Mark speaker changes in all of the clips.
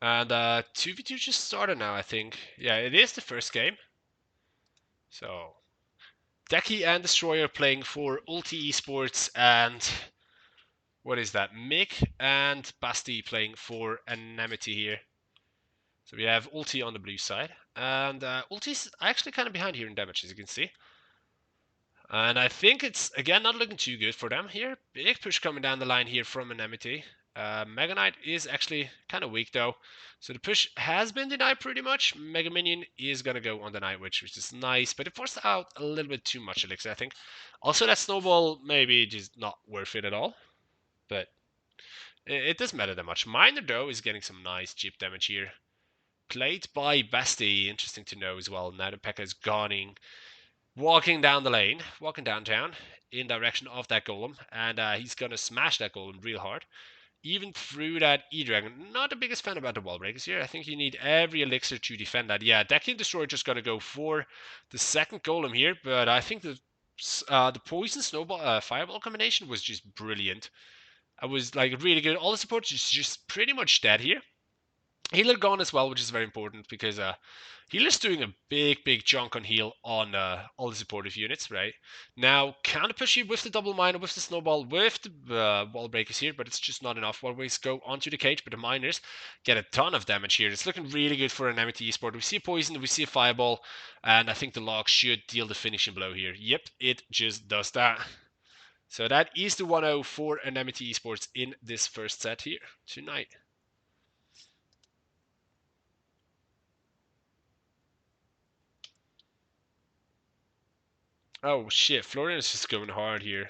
Speaker 1: And 2v2 just started now, I think. Yeah, it is the first game. So, Deki and Destroyer playing for Ulti eSports, and what is that? Mick and Basti playing for Enemity here. So we have Ulti on the blue side, and Ulti's actually kind of behind here in damage, as you can see. And I think it's, again, not looking too good for them here. Big push coming down the line here from Enemity. Mega Knight is actually kind of weak, though. So the push has been denied pretty much. Mega Minion is going to go on the Night Witch, which is nice. But it forced out a little bit too much elixir, I think. Also, that Snowball maybe just not worth it at all. But it doesn't matter that much. Miner, though, is getting some nice cheap damage here. Played by Basti. Interesting to know as well. Now the P.E.K.K.A is gone. Walking down the lane, walking downtown in direction of that golem, and he's gonna smash that golem real hard, even through that E-Dragon. Not the biggest fan about the wall breakers here. I think you need every elixir to defend that. Yeah, Decky and Destroyer just gonna go for the second golem here, but I think the poison snowball fireball combination was just brilliant. I was like really good. All the support is just pretty much dead here. Healer gone as well, which is very important because Healer's doing a big chunk on heal on all the supportive units, right? Now, counter push you with the double miner, with the snowball, with the wall breakers here, but it's just not enough. Always go onto the cage, but the miners get a ton of damage here. It's looking really good for an Enemity esport. We see a poison, we see a fireball, and I think the log should deal the finishing blow here. Yep, it just does that. So that is the 1-0 for Enemity esports in this first set here tonight. Oh shit, Florian is just going hard here.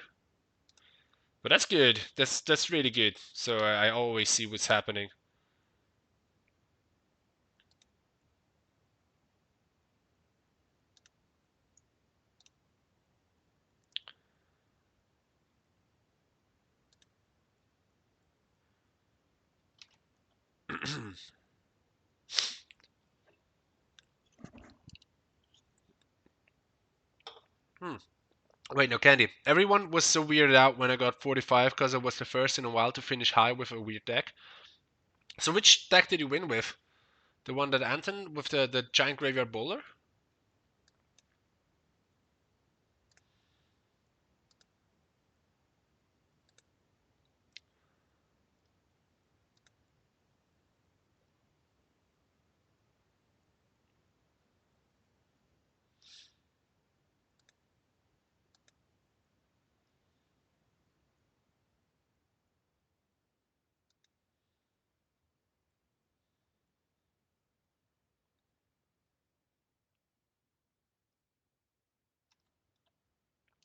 Speaker 1: But that's good. That's really good. So I always see what's happening. Hmm. Wait, no, Candy. Everyone was so weirded out when I got 45 because I was the first in a while to finish high with a weird deck. So which deck did you win with? The one that Anton with the giant graveyard bowler?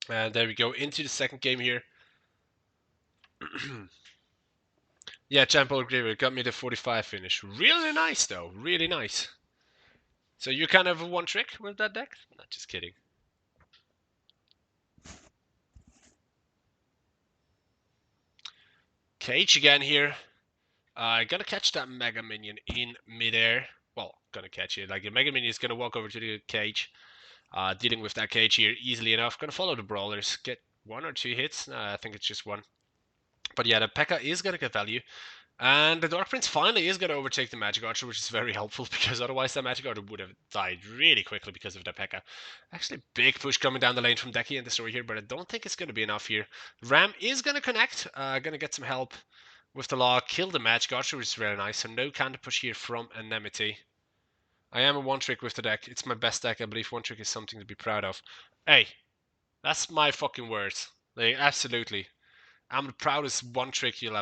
Speaker 1: And there we go into the second game here. Yeah, Giant Bowler Graveyard got me the 45 finish. Really nice though, really nice. So you kind of one trick with that deck? Not just kidding. Cage again here. Gonna catch that Mega Minion in midair. Well, gonna catch it. Like, the Mega Minion is gonna walk over to the cage. Dealing with that cage here easily enough. Gonna follow the Brawlers. Get 1 or 2 hits. I think it's just one. But yeah, the P.E.K.K.A is gonna get value. And the Dark Prince finally is gonna overtake the Magic Archer, which is very helpful because otherwise that Magic Archer would have died really quickly because of the P.E.K.K.A. Actually, big push coming down the lane from Decky and the story here, but I don't think it's gonna be enough here. Ram is gonna connect. Gonna get some help with the law, kill the Magic Archer, which is very nice. So no counter push here from Enemity. I am a one trick with the deck. It's my best deck. I believe one trick is something to be proud of. Hey, that's my fucking words. Like, absolutely. I'm the proudest one trick you'd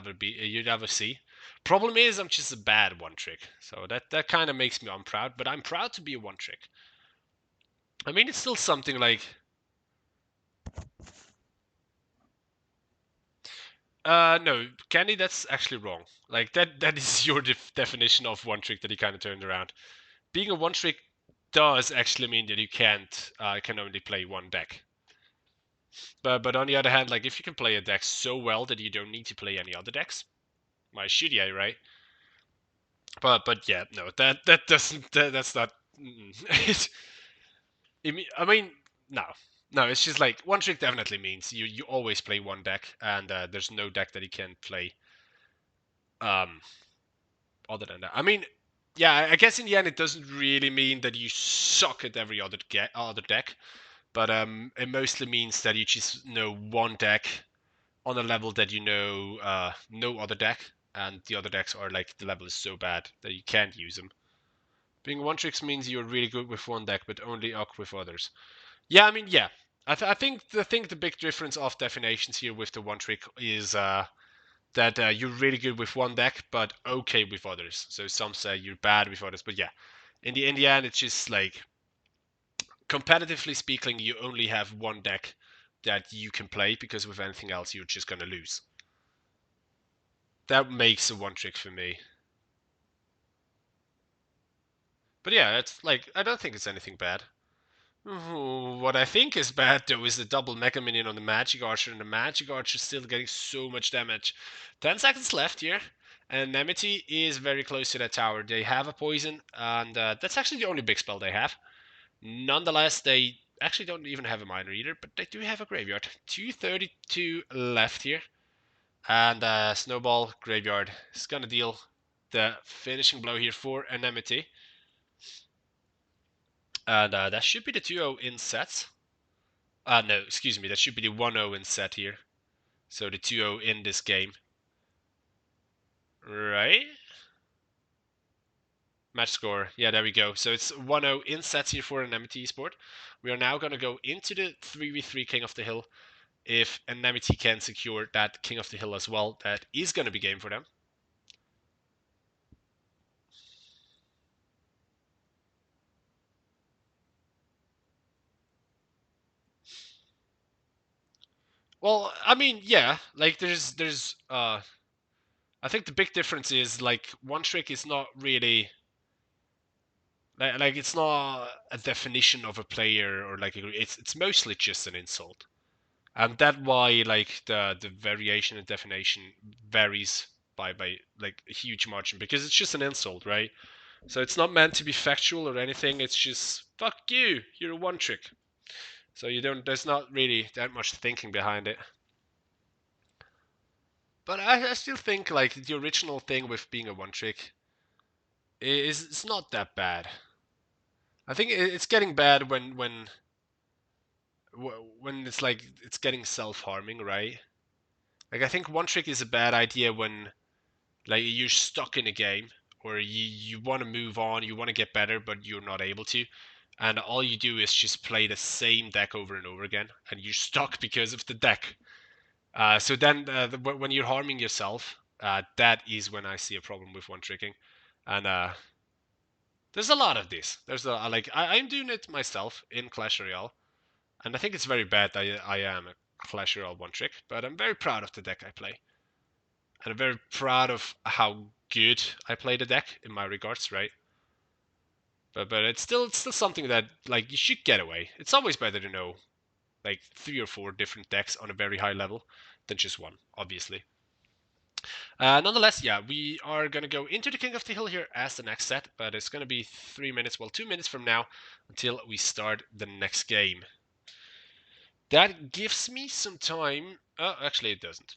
Speaker 1: ever see. Problem is, I'm just a bad one trick. So that kind of makes me unproud. But I'm proud to be a one trick. I mean, it's still something like. No, Candy, that's actually wrong. Like, that is your definition of one trick that he kind of turned around. Being a one trick does actually mean that you can only play one deck. But on the other hand, like, if you can play a deck so well that you don't need to play any other decks, why should you, right? But yeah, no, that doesn't that's not. I mean, no, no, it's just like one trick definitely means you always play one deck, and there's no deck that you can play. Um, other than that. I mean, yeah, I guess in the end it doesn't really mean that you suck at every other deck, but it mostly means that you just know one deck on a level that you know no other deck, and the other decks are like the level is so bad that you can't use them. Being one tricks means you're really good with one deck, but only up with others. Yeah, I mean, yeah. I think the big difference of definitions here with the one trick is that you're really good with one deck, but okay with others. So some say you're bad with others, but yeah, in the end, it's just like competitively speaking, you only have one deck that you can play because with anything else, you're just gonna lose. That makes a one trick for me. But yeah, it's like I don't think it's anything bad. What I think is bad though is the double Mega Minion on the Magic Archer, and the Magic Archer is still getting so much damage. 10 seconds left here, and Enemity is very close to that tower. They have a poison, and that's actually the only big spell they have. Nonetheless, they actually don't even have a miner either, but they do have a graveyard. 232 left here, and Snowball Graveyard is gonna deal the finishing blow here for Enemity. And that should be the 2-0 in sets. No, excuse me, that should be the 1-0 in set here. So the 2-0 in this game. Right? Match score. Yeah, there we go. So it's 1-0 in sets here for Enemity eSport. We are now going to go into the 3v3 King of the Hill. If Enemity can secure that King of the Hill as well, that is going to be game for them. Well, I mean, yeah, like there's I think the big difference is like one trick is not really like it's not a definition of a player or like it's mostly just an insult, and that why like the variation and definition varies by like a huge margin because it's just an insult, right? So it's not meant to be factual or anything. It's just fuck you, you're a one trick. So you don't. There's not really that much thinking behind it. But I still think like the original thing with being a one trick is it's not that bad. I think it's getting bad when it's like it's getting self-harming, right? Like I think one trick is a bad idea when like you're stuck in a game or you want to move on, you want to get better, but you're not able to, and all you do is just play the same deck over and over again, and you're stuck because of the deck. So then when you're harming yourself, that is when I see a problem with one tricking, and there's a lot of this. There's a like I'm doing it myself in Clash Royale. And I think it's very bad that I am a Clash Royale one trick, but I'm very proud of the deck I play. And I'm very proud of how good I play the deck in my regards, right? But it's still something that like you should get away. It's always better to know like 3 or 4 different decks on a very high level than just one, obviously. Nonetheless, yeah, we are gonna go into the King of the Hill here as the next set, but it's gonna be 3 minutes, well, 2 minutes from now until we start the next game. That gives me some time. Oh, actually, it doesn't.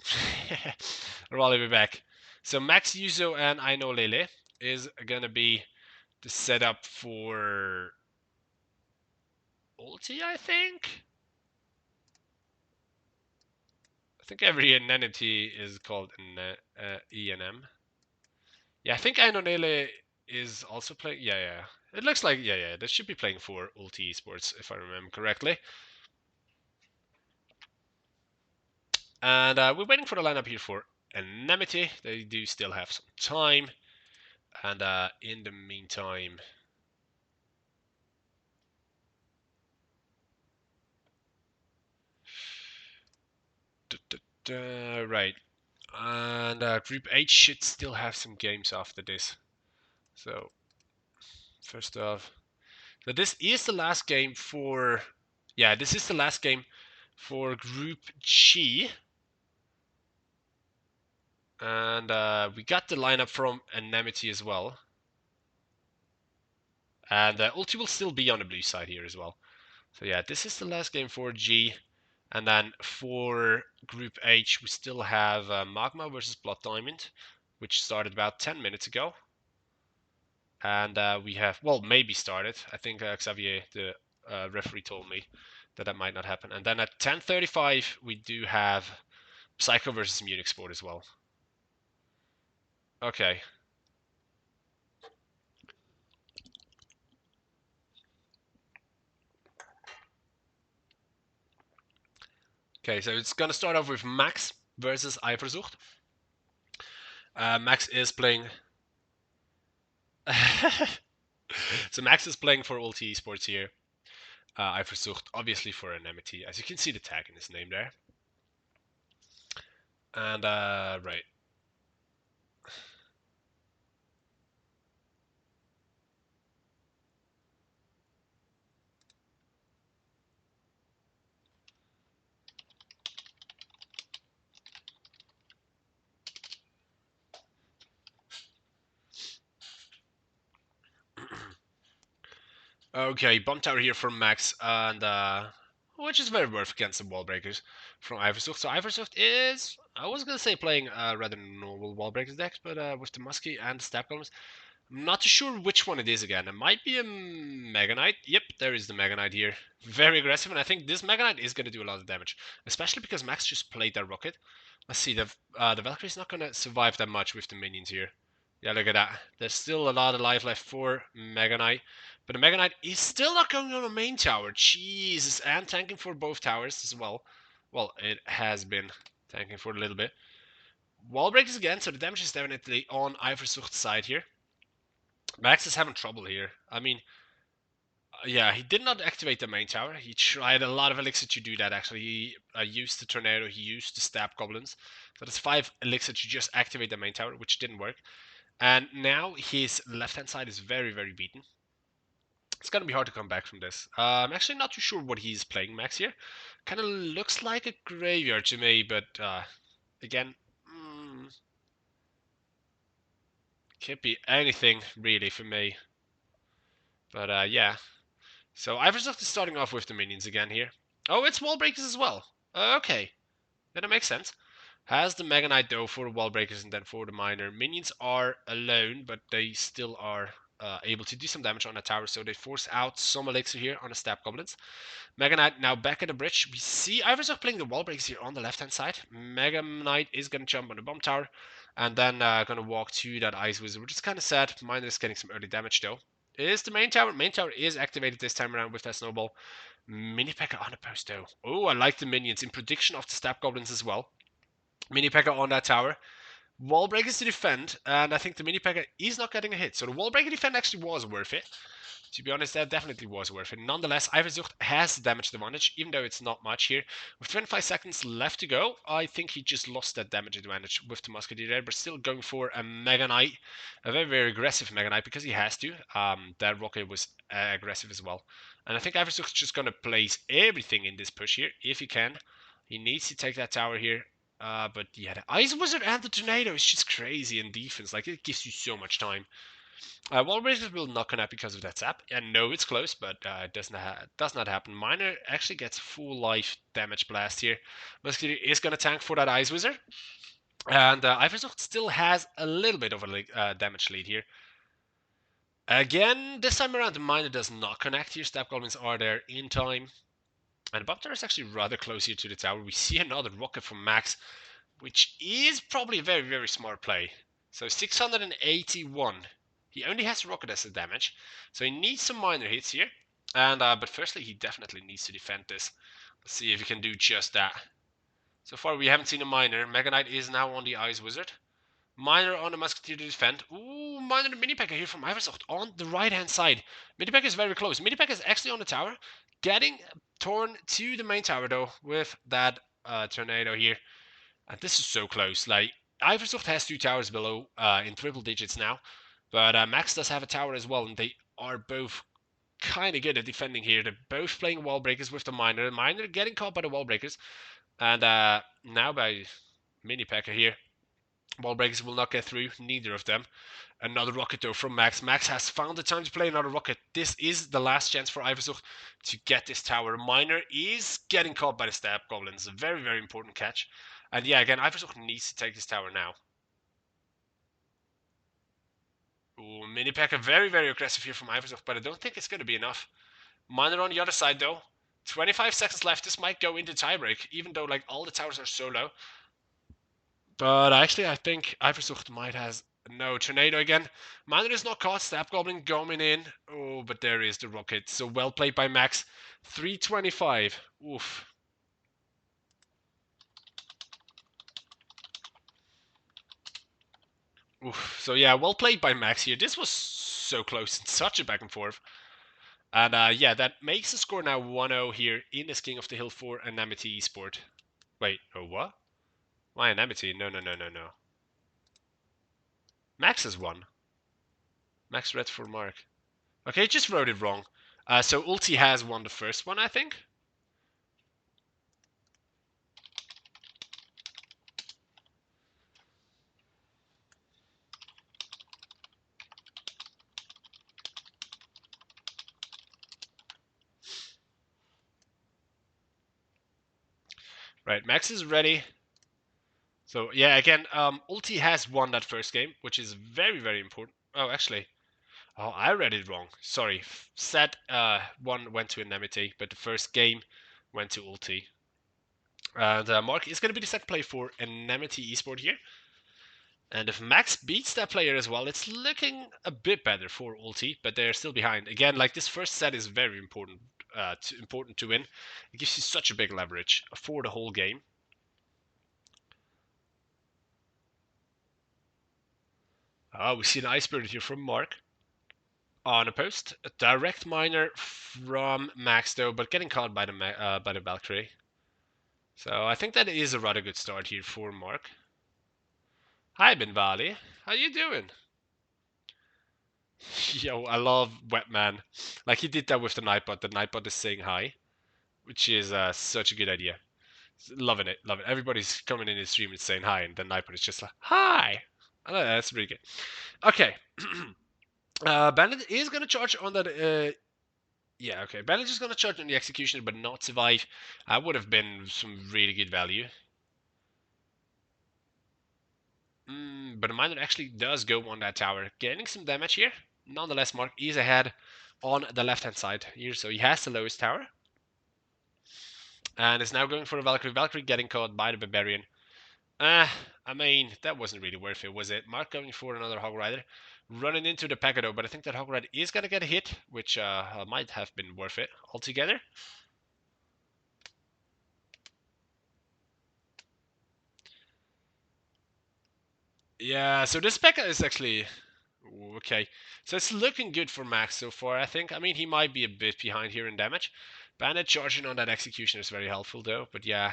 Speaker 1: I'll be back. So Max Yuzo and Aino Lele is gonna be the setup for Ulti, I think. I think every Enemity is called ENM. Yeah, I think Aino Lele is also playing. Yeah, yeah. It looks like yeah. They should be playing for Ulti eSports if I remember correctly. And we're waiting for the lineup here for Enemity. They do still have some time. And in the meantime, right. And Group H should still have some games after this. So, first off, so this is the last game for. Yeah, this is the last game for Group G. And we got the lineup from Enemity as well. And Ulti will still be on the blue side here as well. So yeah, this is the last game for G. And then for Group H, we still have Magma versus Blood Diamond, which started about 10 minutes ago. And we have, well, maybe started. I think Xavier, the referee, told me that that might not happen. And then at 10:35, we do have Psycho versus Munich Sport as well. Okay. Okay, so it's gonna start off with Max versus Eifersucht. Max is playing. So Max is playing for Ulti eSports here. Eifersucht, obviously for Enemity, as you can see the tag in his name there. And right. Okay, bump tower here from Max, and which is very worth against the wall breakers from Eifersucht. So Eifersucht is, I was gonna say, playing rather normal wall breakers decks, but with the Muskie and the Stab Columns, I'm not too sure which one it is again. It might be a Mega Knight. Yep, there is the Mega Knight here. Very aggressive, and I think this Mega Knight is gonna do a lot of damage, especially because Max just played that rocket. Let's see, the Valkyrie's not gonna survive that much with the minions here. Yeah, look at that. There's still a lot of life left for Mega Knight. But the Mega Knight is still not going on the main tower. Jesus, and tanking for both towers as well. Well, it has been tanking for a little bit. Wall breaks again, so the damage is definitely on Eifersucht's side here. Max is having trouble here. I mean, yeah, he did not activate the main tower. He tried a lot of elixir to do that, actually. He used the tornado, he used the stab goblins. So that's 5 elixir to just activate the main tower, which didn't work. And now his left-hand side is very, very beaten. It's gonna be hard to come back from this. I'm actually not too sure what he's playing Max here. Kind of looks like a graveyard to me, but again, could be anything really for me. But yeah. So Iversucht is starting off with the minions again here. Oh, it's wall breakers as well. Okay, then it makes sense. Has the Mega Knight though for the wall breakers and then for the miner. Minions are alone, but they still are able to do some damage on the tower, so they force out some elixir here on the stab goblins. Mega Knight now back at the bridge. We see Iversucht playing the wall breaks here on the left hand side. Mega Knight is gonna jump on the bomb tower and then gonna walk to that ice wizard, which is kind of sad. Miner is getting some early damage though. It is the main tower. Main tower is activated this time around with that snowball. Mini P.E.K.K.A on the post though. Oh, I like the minions in prediction of the stab goblins as well. Mini P.E.K.K.A on that tower. Wall breakers to defend, and I think the Mini P.E.K.K.A is not getting a hit. So the wall breaker defend actually was worth it. To be honest, that definitely was worth it. Nonetheless, Eifersucht has damage advantage, even though it's not much here. With 25 seconds left to go, I think he just lost that damage advantage with the Musketeer there, but still going for a Mega Knight. A very, very aggressive Mega Knight, because he has to. That rocket was aggressive as well. And I think Eifersucht's just going to place everything in this push here, if he can. He needs to take that tower here. But yeah, the Ice Wizard and the Tornado is just crazy in defense. Like, it gives you so much time. Wall breakers will not connect because of that zap. And no, it's close, but it does not happen. Miner actually gets full life damage blast here. Musketeer is going to tank for that Ice Wizard. And Iversucht still has a little bit of a damage lead here. Again, this time around, the Miner does not connect here. Stab Goblins are there in time. And Bopter is actually rather close here to the tower. We see another rocket from Max, which is probably a very, very smart play. So 681. He only has rocket as a damage, so he needs some minor hits here. And but firstly, he definitely needs to defend this. Let's see if he can do just that. So far, we haven't seen a miner. Mega Knight is now on the Ice Wizard. Miner on the Musketeer to defend. Ooh, Miner the Mini P.E.K.K.A here from Iversoft on the right-hand side. Mini P.E.K.K.A is very close. Mini P.E.K.K.A is actually on the tower, getting torn to the main tower though with that tornado here. And this is so close. Like, Iversoft has 2 towers below in triple digits now. But Max does have a tower as well, and they are both kind of good at defending here. They're both playing wall breakers with the Miner. The Miner getting caught by the wall breakers. And now by Mini P.E.K.K.A here. Wall breakers will not get through, neither of them. Another rocket though from Max. Max has found the time to play another rocket. This is the last chance for Iversucht to get this tower. Miner is getting caught by the stab goblins. A very, very important catch. And yeah, again, Iversucht needs to take this tower now. Ooh, Mini P.E.K.K.A very, very aggressive here from Iverson, but I don't think it's going to be enough. Miner on the other side though. 25 seconds left. This might go into tiebreak, even though like all the towers are so low. But actually, I think Eifersucht might has no tornado again. Miner is not caught. Snap Goblin going in. Oh, but there is the rocket. So well played by Max. 325. Oof. Oof. So yeah, well played by Max here. This was so close and such a back and forth. And yeah, that makes the score now 1-0 here in this King of the Hill for Enemity eSport. Wait, oh what? Why Enemity? No. Max has won. Max red for Mark. Okay, just wrote it wrong. So Ulti has won the first one, I think. Right, Max is ready. So yeah, again, Ulti has won that first game, which is very, very important. Oh, actually, oh, I read it wrong. Sorry. Set one went to Enemity, but the first game went to Ulti. And Mark is going to be the set play for Enemity eSport here. And if Max beats that player as well, it's looking a bit better for Ulti, but they're still behind. Again, like this first set is very important, to win. It gives you such a big leverage for the whole game. We see an Ice Spirit here from Mark on a post. A direct miner from Max though, but getting caught by the Valkyrie. So I think that is a rather good start here for Mark. Hi Benvali, how you doing? Yo, I love Wetman. Like he did that with the Nightbot. The Nightbot is saying hi, which is such a good idea. Loving it, love it. Everybody's coming in his stream and saying hi, and the Nightbot is just like hi. I know that's pretty good. Okay, Bandit is gonna charge on that. Yeah, okay. Bandit is gonna charge on the Executioner, but not survive. That would have been some really good value. But the Miner actually does go on that tower, getting some damage here. Nonetheless, Mark is ahead on the left-hand side here, so he has the lowest tower. And is now going for a Valkyrie. Valkyrie getting caught by the Barbarian. I mean, that wasn't really worth it, was it? Mark going for another Hog Rider. Running into the Pekado, but I think that Hog Rider is going to get a hit, which might have been worth it altogether. Yeah, so this P.E.K.K.A is actually okay. So it's looking good for Max so far, I think. I mean, he might be a bit behind here in damage. Bandit charging on that Execution is very helpful, though. But yeah,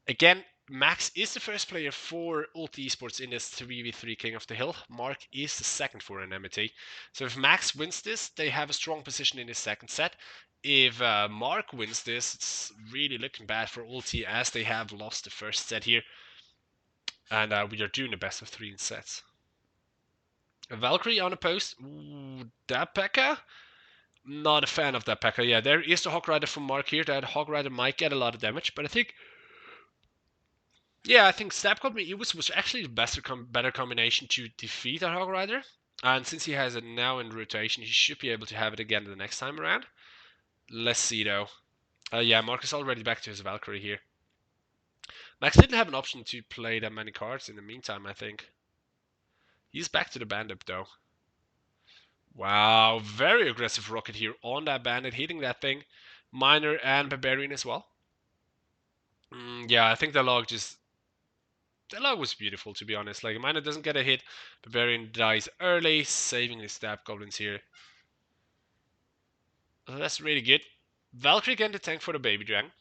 Speaker 1: again, Max is the first player for Ulti eSports in this 3v3 King of the Hill. Mark is the second for Enemity. So if Max wins this, they have a strong position in the second set. If Mark wins this, it's really looking bad for Ulti as they have lost the first set here. And we are doing the best of 3 in sets. A Valkyrie on a post. Ooh, that P.E.K.K.A? Not a fan of that P.E.K.K.A. Yeah, there is the Hog Rider from Mark here. That Hog Rider might get a lot of damage, but I think... Yeah, I think Snap Goblin was actually the better combination to defeat that Hog Rider. And since he has it now in rotation, he should be able to have it again the next time around. Let's see, though. Yeah, Mark is already back to his Valkyrie here. Max didn't have an option to play that many cards in the meantime, I think. He's back to the Bandit, though. Wow, very aggressive rocket here on that Bandit, hitting that thing. Miner and Barbarian as well. Yeah, I think the log was beautiful, to be honest. Like, Miner doesn't get a hit. Barbarian dies early, saving his stab goblins here. So that's really good. Valkyrie getting the tank for the Baby Dragon.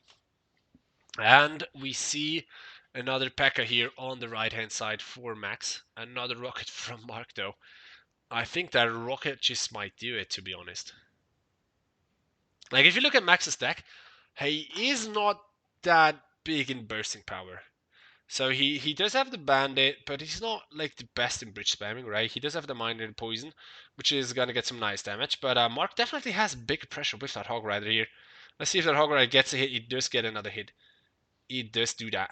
Speaker 1: And we see another P.E.K.K.A here on the right-hand side for Max. Another rocket from Mark, though. I think that rocket just might do it, to be honest. Like, if you look at Max's deck, he is not that big in bursting power. So he does have the Bandit, but he's not like the best in bridge spamming, right? He does have the Miner and Poison, which is gonna get some nice damage. But Mark definitely has big pressure with that Hog Rider here. Let's see if that Hog Rider gets a hit. He does get another hit. He does do that.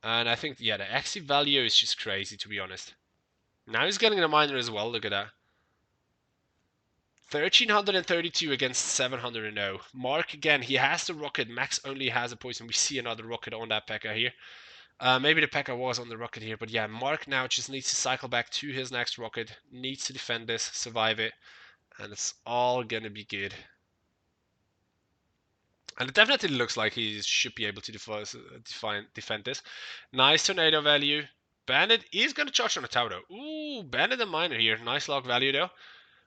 Speaker 1: And I think, yeah, the XC value is just crazy, to be honest. Now he's getting the miner as well. Look at that. 1332 against 700. Mark, again, he has the rocket. Max only has a poison. We see another rocket on that P.E.K.K.A here. Maybe the P.E.K.K.A was on the rocket here, but yeah, Mark now just needs to cycle back to his next rocket, needs to defend this, survive it, and it's all gonna be good. And it definitely looks like he should be able to defend this. Nice tornado value. Bandit is gonna charge on a tower though. Ooh, Bandit and Miner here. Nice log value though.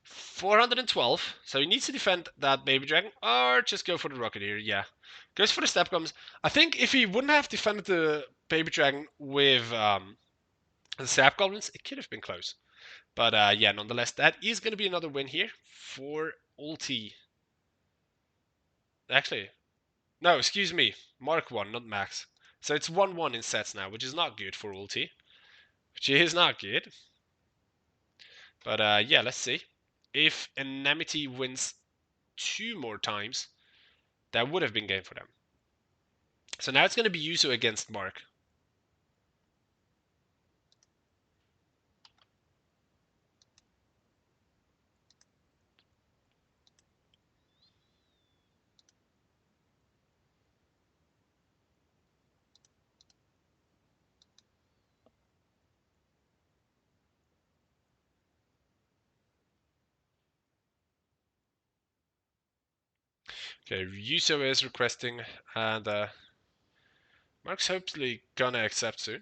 Speaker 1: 412. So he needs to defend that baby dragon, or just go for the rocket here. Yeah, goes for the step comes. I think if he wouldn't have defended the baby dragon with the sap goblins, it could have been close. But yeah, nonetheless, that is going to be another win here for Ulti. Actually, no, excuse me, Mark 1, not Max. So it's 1-1 in sets now, which is not good for Ulti. Which is not good. But yeah, let's see. If Enemity wins 2 more times, that would have been game for them. So now it's going to be Yuzu against Mark. Okay, Yuzu is requesting, and Mark's hopefully gonna accept soon.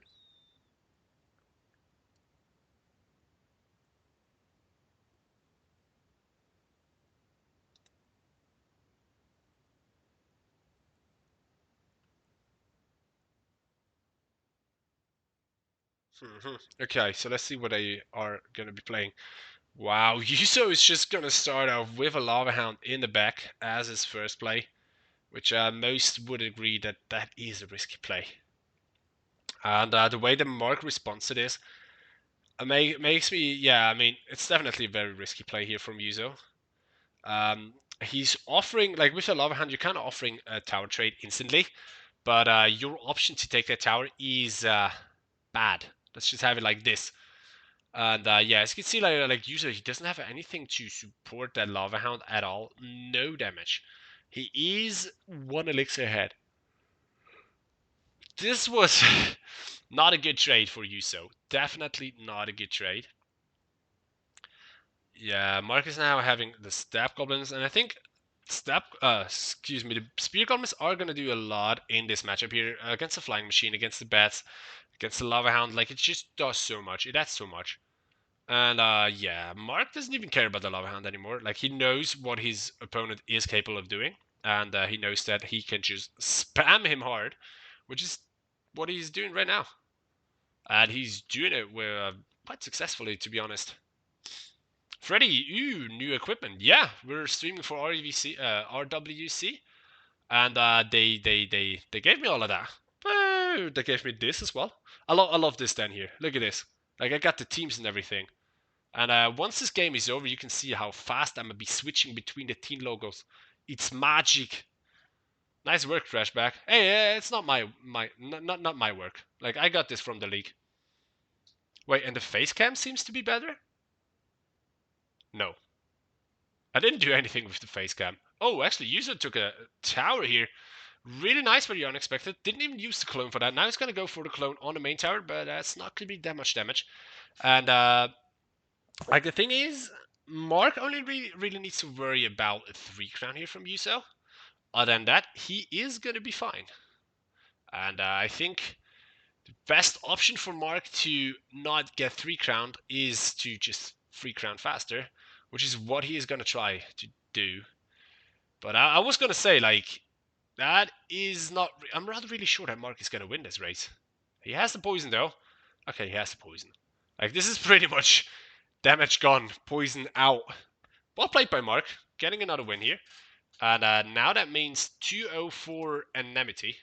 Speaker 1: Okay, so let's see what they are gonna be playing. Wow, Yuzo is just gonna start off with a Lava Hound in the back as his first play, which most would agree that that is a risky play. And the way the Mark responds to this makes me, yeah, I mean, it's definitely a very risky play here from Yuzo. He's offering, like with a Lava Hand, you're kind of offering a tower trade instantly, but your option to take that tower is bad. Let's just have it like this. And yeah, as you can see, like usually he doesn't have anything to support that Lava Hound at all. No damage. He is 1 elixir ahead. This was not a good trade for Yuso. Definitely not a good trade. Yeah, Mark is now having the Stab Goblins, and I think excuse me, the Spear Goblins are gonna do a lot in this matchup here against the Flying Machine, against the Bats, against the Lava Hound. Like it just does so much. It adds so much. And yeah, Mark doesn't even care about the Lava Hound anymore. Like he knows what his opponent is capable of doing, and he knows that he can just spam him hard, which is what he's doing right now. And he's doing it with, quite successfully, to be honest. Freddy, ooh, new equipment. Yeah, we're streaming for RWC, and they gave me all of that. Oh, they gave me this as well. I love this down here. Look at this. Like I got the teams and everything. And once this game is over, you can see how fast I'm gonna be switching between the team logos. It's magic. Nice work, Flashback. Hey, it's not not my work. Like I got this from the league. Wait, and the face cam seems to be better? No, I didn't do anything with the face cam. Oh, actually, User took a tower here. Really nice, very unexpected. Didn't even use the clone for that. Now he's gonna go for the clone on the main tower, but that's not gonna be that much damage. And like the thing is, Mark only really needs to worry about a 3 crown here from Yuso. Other than that, he is gonna be fine. And I think the best option for Mark to not get 3 crowned is to just 3 crown faster, which is what he is gonna try to do. But I was gonna say, like, that is not. I'm rather really sure that Mark is gonna win this race. He has the poison though. Okay, he has the poison. Like this is pretty much damage gone, poison out. Well played by Mark, getting another win here. And now that means 2-0 for Enemity,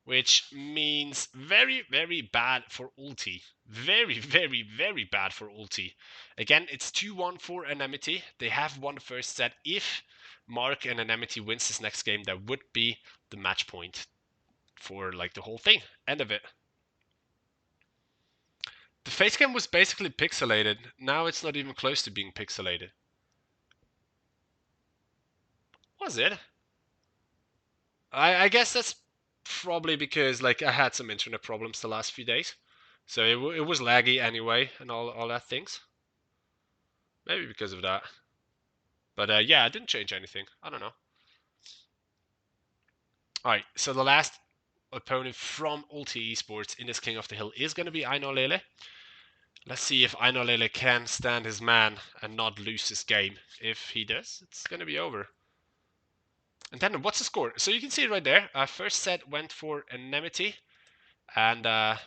Speaker 1: which means very, very bad for Ulti. Very, very, very bad for Ulti. Again, it's 2-1 for Enemity. They have won the first set. If Mark and Enemity wins this next game, that would be the match point for like the whole thing. End of it. The face cam was basically pixelated. Now it's not even close to being pixelated. Was it? I guess that's probably because like I had some internet problems the last few days, so it was laggy anyway, and all that things. Maybe because of that. But yeah, I didn't change anything. I don't know. All right, so the last opponent from Ulti Esports in this King of the Hill is going to be Aino Lele. Let's see if Aino Lele can stand his man and not lose this game. If he does, it's going to be over. And then what's the score? So you can see it right there. First set went for Enemity. And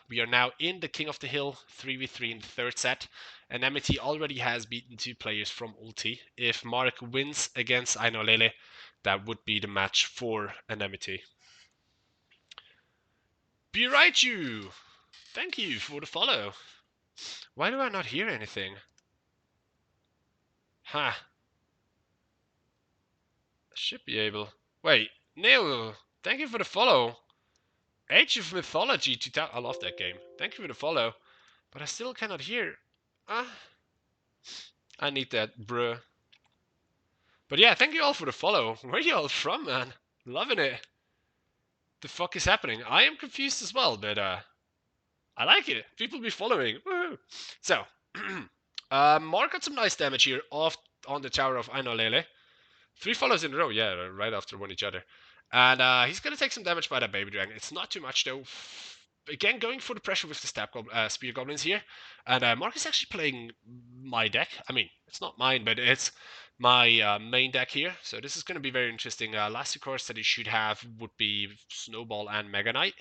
Speaker 1: we are now in the King of the Hill 3v3 in the third set. Enemity already has beaten 2 players from Ulti. If Mark wins against Aino Lele, that would be the match for Enemity. Biraichu! Thank you for the follow. Why do I not hear anything? Ha. I should be able. Wait, Neil, thank you for the follow. Age of Mythology 2000. I love that game. Thank you for the follow. But I still cannot hear. I need that, bruh. But yeah, thank you all for the follow. Where are you all from, man? Loving it. The fuck is happening? I am confused as well, but I like it. People be following. Woo! So, Mark got some nice damage here off on the tower of Aino Lele. 3 follows in a row, yeah, right after one each other. And he's gonna take some damage by that baby dragon. It's not too much though. Again, going for the pressure with the spear goblins here. And Mark is actually playing my deck. I mean, it's not mine, but it's my main deck here. So this is going to be very interesting. Last 2 cards that he should have would be Snowball and Mega Knight.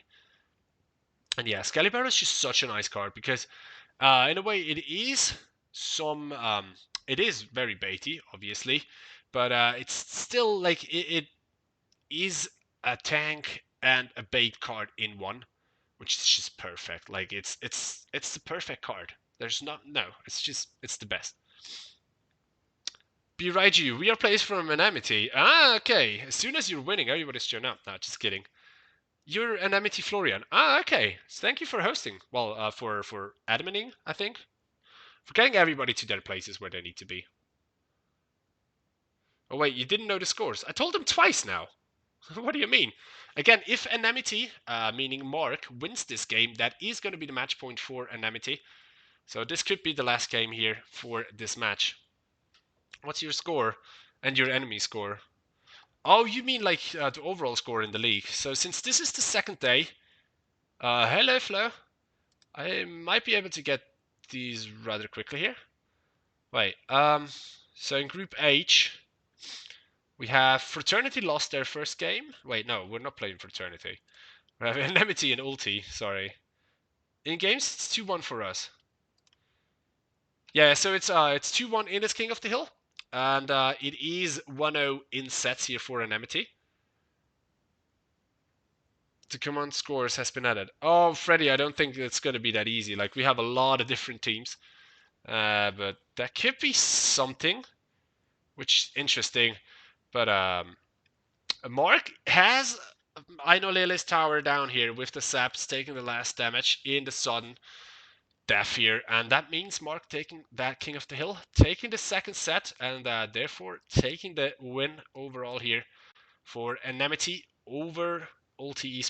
Speaker 1: And yeah, Scalibur is just such a nice card because in a way it is it is very baity, obviously, but it's still like it is a tank and a bait card in one, which is just perfect. Like it's the perfect card. There's not no. It's the best. Biraiju, we are players from Enemity. Ah, okay. As soon as you're winning, everybody's turn up. No, just kidding. You're Enemity Florian. Ah, okay. So thank you for hosting. Well, for adminning, I think. For getting everybody to their places where they need to be. Oh wait, you didn't know the scores. I told them twice now. What do you mean? Again, if Enemity, meaning Mark, wins this game, that is going to be the match point for Enemity. So this could be the last game here for this match. What's your score and your enemy score? Oh, you mean like the overall score in the league. So since this is the second day, hello Flo. I might be able to get these rather quickly here. Wait, so in Group H, we have Fraternity lost their first game. Wait, no, we're not playing Fraternity. We have Enemity and Ulti, sorry. In games, it's 2-1 for us. Yeah, so it's 2-1 in this King of the Hill. And it is 1-0 in sets here for Enemity. The command scores has been added. Oh, Freddy, I don't think it's going to be that easy. Like, we have a lot of different teams. But that could be something, which is interesting. But Mark has Aino Lele's tower down here with the saps taking the last damage in the sudden death here. And that means Mark taking that King of the Hill, taking the second set, and therefore taking the win overall here for Enemity over Ulti Esports.